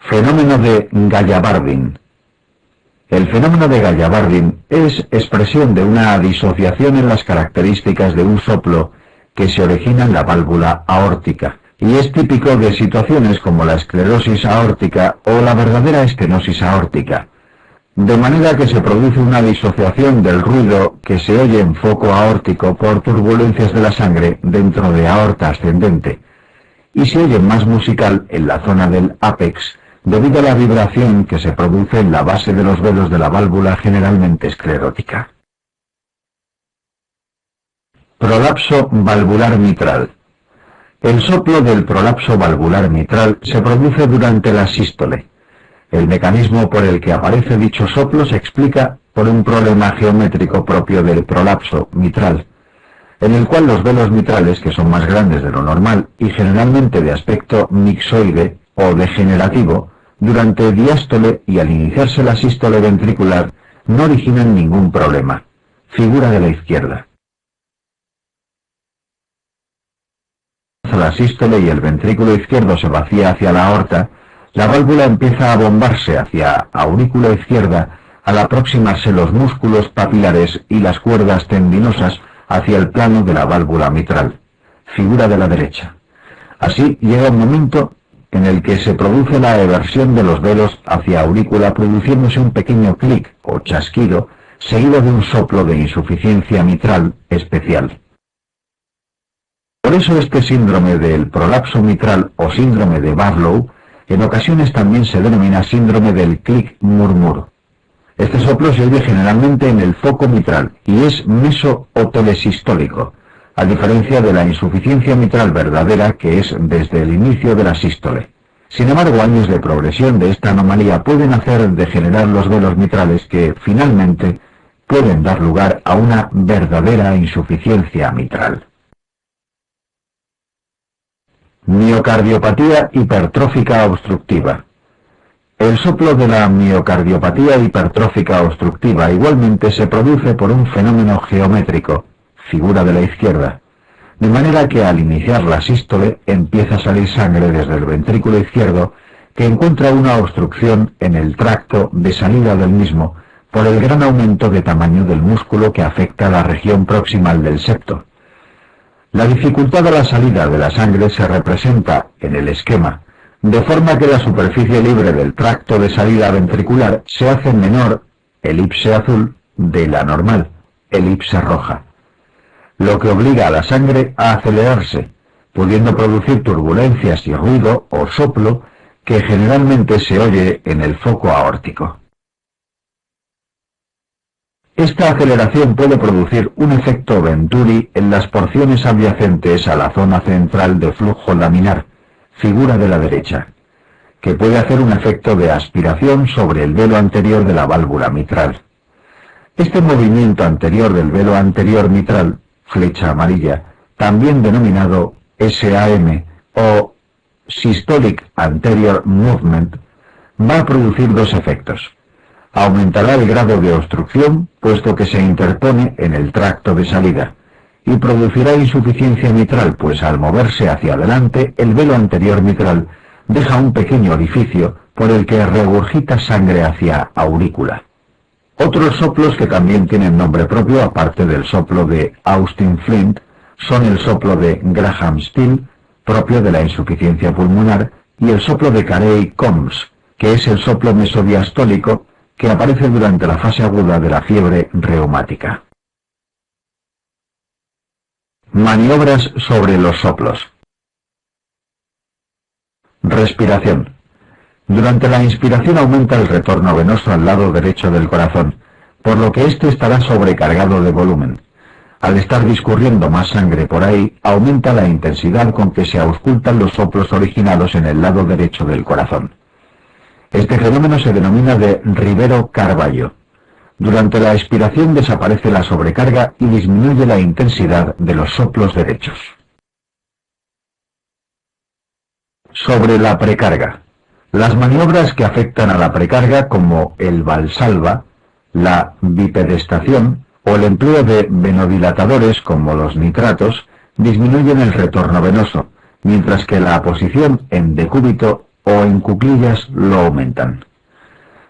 Fenómeno de Gallabardín. El fenómeno de Gallabardín es expresión de una disociación en las características de un soplo que se origina en la válvula aórtica, y es típico de situaciones como la esclerosis aórtica o la verdadera estenosis aórtica, de manera que se produce una disociación del ruido que se oye en foco aórtico por turbulencias de la sangre dentro de aorta ascendente, y se oye más musical en la zona del ápex, debido a la vibración que se produce en la base de los velos de la válvula generalmente esclerótica. Prolapso valvular mitral. El soplo del prolapso valvular mitral se produce durante la sístole. El mecanismo por el que aparece dicho soplo se explica por un problema geométrico propio del prolapso mitral, en el cual los velos mitrales, que son más grandes de lo normal y generalmente de aspecto mixoide o degenerativo, durante diástole y al iniciarse la sístole ventricular no originan ningún problema. Figura de la izquierda. La sístole y el ventrículo izquierdo se vacía hacia la aorta, la válvula empieza a bombarse hacia aurícula izquierda al aproximarse los músculos papilares y las cuerdas tendinosas hacia el plano de la válvula mitral. Figura de la derecha. Así llega un momento en el que se produce la eversión de los velos hacia aurícula, produciéndose un pequeño clic o chasquido, seguido de un soplo de insuficiencia mitral especial. Por eso este síndrome del prolapso mitral o síndrome de Barlow en ocasiones también se denomina síndrome del clic-murmur. Este soplo se oye generalmente en el foco mitral y es meso o telesistólico, a diferencia de la insuficiencia mitral verdadera que es desde el inicio de la sístole. Sin embargo, años de progresión de esta anomalía pueden hacer degenerar los velos mitrales que, finalmente, pueden dar lugar a una verdadera insuficiencia mitral. Miocardiopatía hipertrófica obstructiva. El soplo de la miocardiopatía hipertrófica obstructiva igualmente se produce por un fenómeno geométrico, figura de la izquierda, de manera que al iniciar la sístole empieza a salir sangre desde el ventrículo izquierdo que encuentra una obstrucción en el tracto de salida del mismo por el gran aumento de tamaño del músculo que afecta a la región proximal del septo. La dificultad de la salida de la sangre se representa en el esquema, de forma que la superficie libre del tracto de salida ventricular se hace menor, elipse azul, de la normal, elipse roja, lo que obliga a la sangre a acelerarse, pudiendo producir turbulencias y ruido o soplo que generalmente se oye en el foco aórtico. Esta aceleración puede producir un efecto Venturi en las porciones adyacentes a la zona central de flujo laminar, figura de la derecha, que puede hacer un efecto de aspiración sobre el velo anterior de la válvula mitral. Este movimiento anterior del velo anterior mitral, flecha amarilla, también denominado SAM o Systolic Anterior Movement, va a producir dos efectos. Aumentará el grado de obstrucción, puesto que se interpone en el tracto de salida, y producirá insuficiencia mitral, pues al moverse hacia adelante, el velo anterior mitral deja un pequeño orificio por el que regurgita sangre hacia aurícula. Otros soplos que también tienen nombre propio, aparte del soplo de Austin Flint, son el soplo de Graham Still, propio de la insuficiencia pulmonar, y el soplo de Carey-Combs, que es el soplo mesodiastólico que aparece durante la fase aguda de la fiebre reumática. Maniobras sobre los soplos. Respiración. Durante la inspiración aumenta el retorno venoso al lado derecho del corazón, por lo que éste estará sobrecargado de volumen. Al estar discurriendo más sangre por ahí, aumenta la intensidad con que se auscultan los soplos originados en el lado derecho del corazón. Este fenómeno se denomina de Rivero-Carballo. Durante la expiración desaparece la sobrecarga y disminuye la intensidad de los soplos derechos. Sobre la precarga. Las maniobras que afectan a la precarga, como el Valsalva, la bipedestación o el empleo de venodilatadores como los nitratos, disminuyen el retorno venoso, mientras que la posición en decúbito o en cuclillas lo aumentan.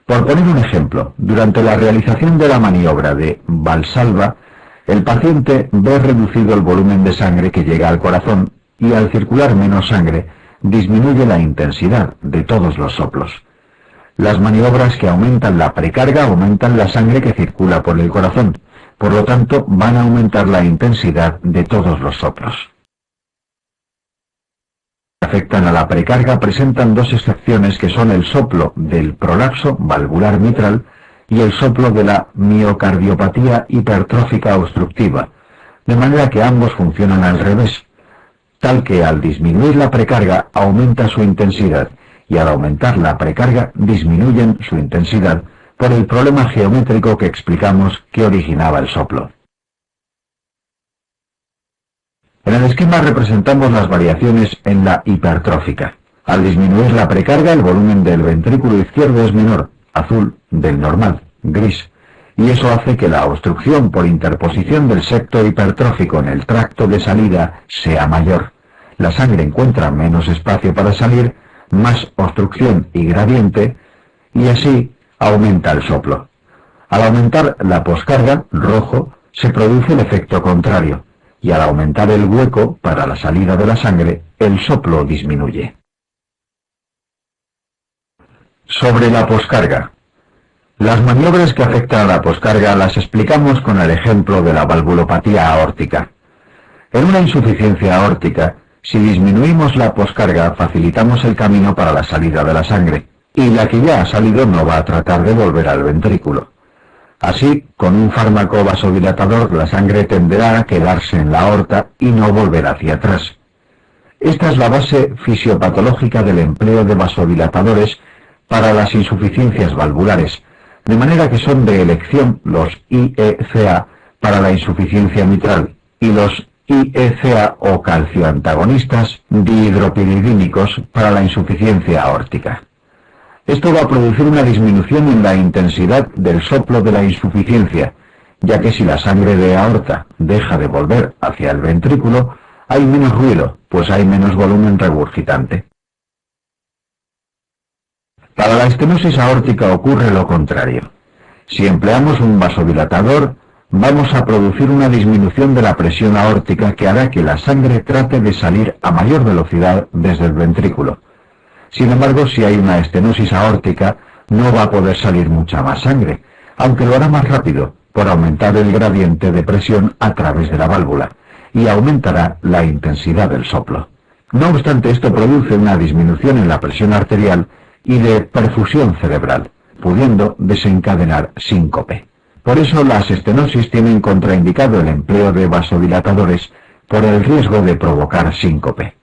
Por poner un ejemplo, durante la realización de la maniobra de Valsalva, el paciente ve reducido el volumen de sangre que llega al corazón y al circular menos sangre disminuye la intensidad de todos los soplos. Las maniobras que aumentan la precarga aumentan la sangre que circula por el corazón, por lo tanto van a aumentar la intensidad de todos los soplos. Afectan a la precarga presentan dos excepciones que son el soplo del prolapso valvular mitral y el soplo de la miocardiopatía hipertrófica obstructiva, de manera que ambos funcionan al revés, tal que al disminuir la precarga aumenta su intensidad y al aumentar la precarga disminuyen su intensidad por el problema geométrico que explicamos que originaba el soplo. En el esquema representamos las variaciones en la hipertrófica. Al disminuir la precarga, el volumen del ventrículo izquierdo es menor, azul, del normal, gris, y eso hace que la obstrucción por interposición del septo hipertrófico en el tracto de salida sea mayor. La sangre encuentra menos espacio para salir, más obstrucción y gradiente, y así aumenta el soplo. Al aumentar la poscarga, rojo, se produce el efecto contrario, y al aumentar el hueco para la salida de la sangre, el soplo disminuye. Sobre la poscarga. Las maniobras que afectan a la poscarga las explicamos con el ejemplo de la valvulopatía aórtica. En una insuficiencia aórtica, si disminuimos la poscarga, facilitamos el camino para la salida de la sangre, y la que ya ha salido no va a tratar de volver al ventrículo. Así, con un fármaco vasodilatador, la sangre tenderá a quedarse en la aorta y no volver hacia atrás. Esta es la base fisiopatológica del empleo de vasodilatadores para las insuficiencias valvulares, de manera que son de elección los IECA para la insuficiencia mitral y los IECA o calcioantagonistas dihidropiridínicos para la insuficiencia aórtica. Esto va a producir una disminución en la intensidad del soplo de la insuficiencia, ya que si la sangre de aorta deja de volver hacia el ventrículo, hay menos ruido, pues hay menos volumen regurgitante. Para la estenosis aórtica ocurre lo contrario. Si empleamos un vasodilatador, vamos a producir una disminución de la presión aórtica que hará que la sangre trate de salir a mayor velocidad desde el ventrículo. Sin embargo, si hay una estenosis aórtica, no va a poder salir mucha más sangre, aunque lo hará más rápido, por aumentar el gradiente de presión a través de la válvula, y aumentará la intensidad del soplo. No obstante, esto produce una disminución en la presión arterial y de perfusión cerebral, pudiendo desencadenar síncope. Por eso las estenosis tienen contraindicado el empleo de vasodilatadores por el riesgo de provocar síncope.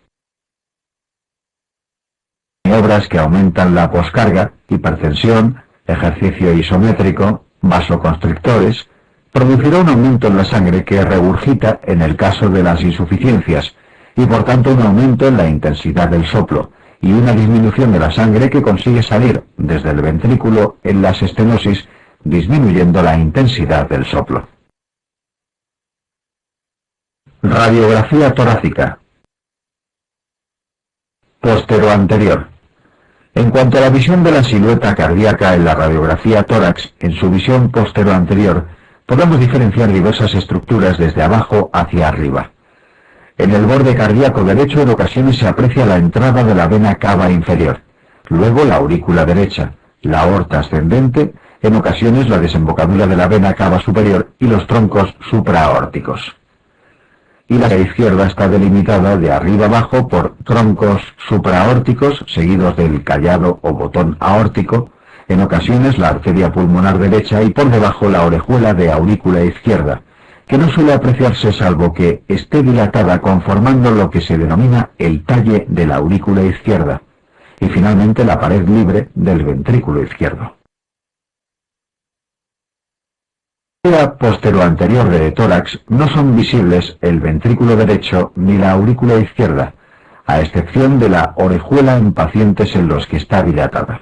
Maniobras que aumentan la poscarga, hipertensión, ejercicio isométrico, vasoconstrictores, producirá un aumento en la sangre que regurgita en el caso de las insuficiencias y por tanto un aumento en la intensidad del soplo y una disminución de la sangre que consigue salir desde el ventrículo en las estenosis, disminuyendo la intensidad del soplo. Radiografía torácica. Posteroanterior. En cuanto a la visión de la silueta cardíaca en la radiografía tórax, en su visión posteroanterior, podemos diferenciar diversas estructuras desde abajo hacia arriba. En el borde cardíaco derecho en ocasiones se aprecia la entrada de la vena cava inferior, luego la aurícula derecha, la aorta ascendente, en ocasiones la desembocadura de la vena cava superior y los troncos supraaórticos. Y la izquierda está delimitada de arriba abajo por troncos supraaórticos seguidos del callado o botón aórtico, en ocasiones la arteria pulmonar derecha y por debajo la orejuela de aurícula izquierda, que no suele apreciarse salvo que esté dilatada conformando lo que se denomina el talle de la aurícula izquierda, y finalmente la pared libre del ventrículo izquierdo. En la posteroanterior de tórax no son visibles el ventrículo derecho ni la aurícula izquierda, a excepción de la orejuela en pacientes en los que está dilatada.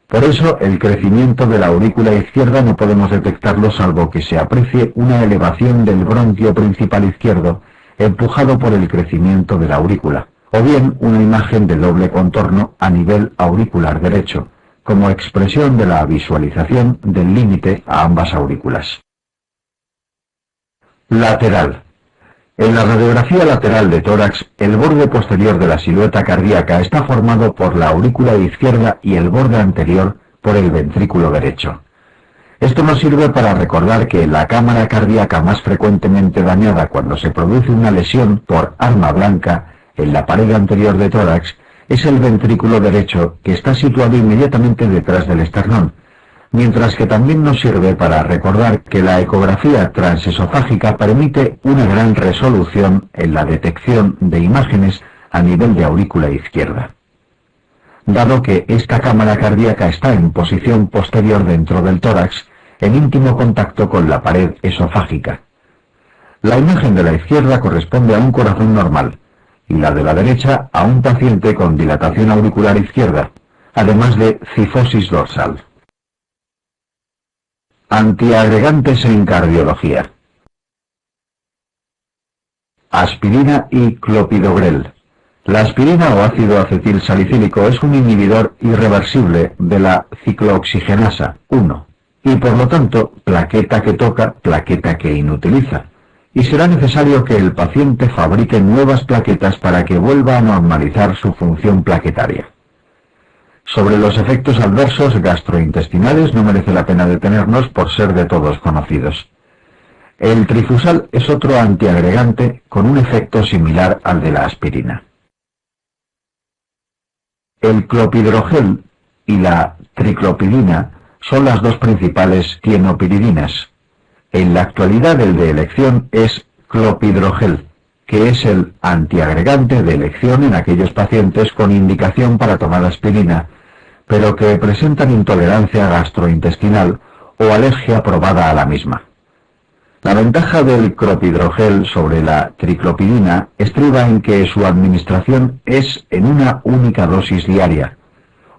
Por eso, el crecimiento de la aurícula izquierda no podemos detectarlo salvo que se aprecie una elevación del bronquio principal izquierdo empujado por el crecimiento de la aurícula, o bien una imagen de doble contorno a nivel auricular derecho, como expresión de la visualización del límite a ambas aurículas. Lateral. En la radiografía lateral de tórax, el borde posterior de la silueta cardíaca está formado por la aurícula izquierda y el borde anterior por el ventrículo derecho. Esto nos sirve para recordar que la cámara cardíaca más frecuentemente dañada cuando se produce una lesión por arma blanca en la pared anterior de tórax es el ventrículo derecho, que está situado inmediatamente detrás del esternón, mientras que también nos sirve para recordar que la ecografía transesofágica permite una gran resolución en la detección de imágenes a nivel de aurícula izquierda. Dado que esta cámara cardíaca está en posición posterior dentro del tórax, en íntimo contacto con la pared esofágica. La imagen de la izquierda corresponde a un corazón normal, y la de la derecha a un paciente con dilatación auricular izquierda, además de cifosis dorsal. Antiagregantes en cardiología. Aspirina y clopidogrel. La aspirina o ácido acetil salicílico es un inhibidor irreversible de la ciclooxigenasa 1, y por lo tanto, plaqueta que toca, plaqueta que inutiliza, y será necesario que el paciente fabrique nuevas plaquetas para que vuelva a normalizar su función plaquetaria. Sobre los efectos adversos gastrointestinales no merece la pena detenernos por ser de todos conocidos. El trifusal es otro antiagregante con un efecto similar al de la aspirina. El clopidogrel y la triclopidina son las dos principales tienopiridinas. En la actualidad el de elección es clopidogrel, que es el antiagregante de elección en aquellos pacientes con indicación para tomar aspirina, pero que presentan intolerancia gastrointestinal o alergia probada a la misma. La ventaja del clopidogrel sobre la triclopidina estriba en que su administración es en una única dosis diaria,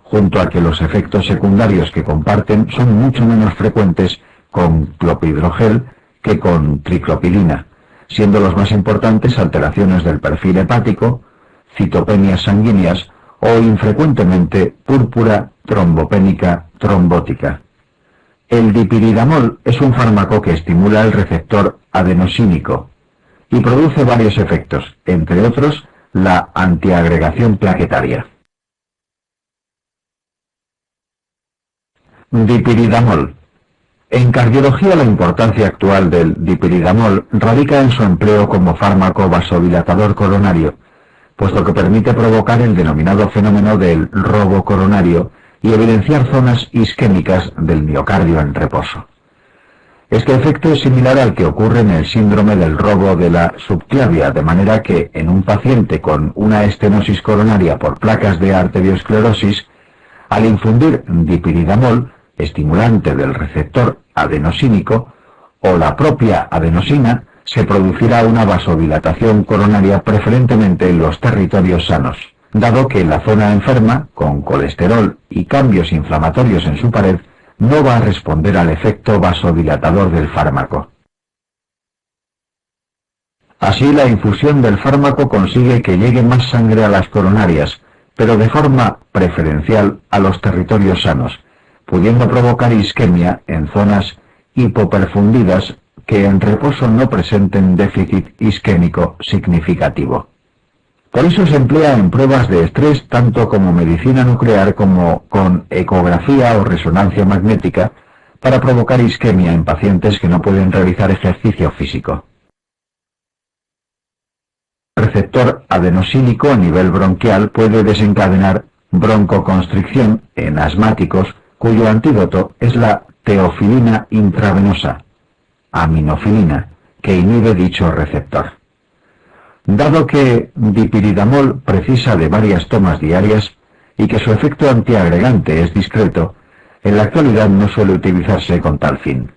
junto a que los efectos secundarios que comparten son mucho menos frecuentes con clopidogrel que con triclopidina, siendo los más importantes alteraciones del perfil hepático, citopenias sanguíneas o infrecuentemente púrpura trombopénica trombótica. El dipiridamol es un fármaco que estimula el receptor adenosínico y produce varios efectos, entre otros la antiagregación plaquetaria. Dipiridamol. En cardiología la importancia actual del dipiridamol radica en su empleo como fármaco vasodilatador coronario, puesto que permite provocar el denominado fenómeno del robo coronario y evidenciar zonas isquémicas del miocardio en reposo. Este efecto es similar al que ocurre en el síndrome del robo de la subclavia, de manera que en un paciente con una estenosis coronaria por placas de arteriosclerosis, al infundir dipiridamol, estimulante del receptor adenosínico, o la propia adenosina, se producirá una vasodilatación coronaria preferentemente en los territorios sanos, dado que la zona enferma, con colesterol y cambios inflamatorios en su pared, no va a responder al efecto vasodilatador del fármaco. Así, la infusión del fármaco consigue que llegue más sangre a las coronarias, pero de forma preferencial a los territorios sanos, pudiendo provocar isquemia en zonas hipoperfundidas que en reposo no presenten déficit isquémico significativo. Por eso se emplea en pruebas de estrés tanto como medicina nuclear como con ecografía o resonancia magnética para provocar isquemia en pacientes que no pueden realizar ejercicio físico. El receptor adenosínico a nivel bronquial puede desencadenar broncoconstricción en asmáticos cuyo antídoto es la teofilina intravenosa, aminofilina, que inhibe dicho receptor. Dado que dipiridamol precisa de varias tomas diarias y que su efecto antiagregante es discreto, en la actualidad no suele utilizarse con tal fin.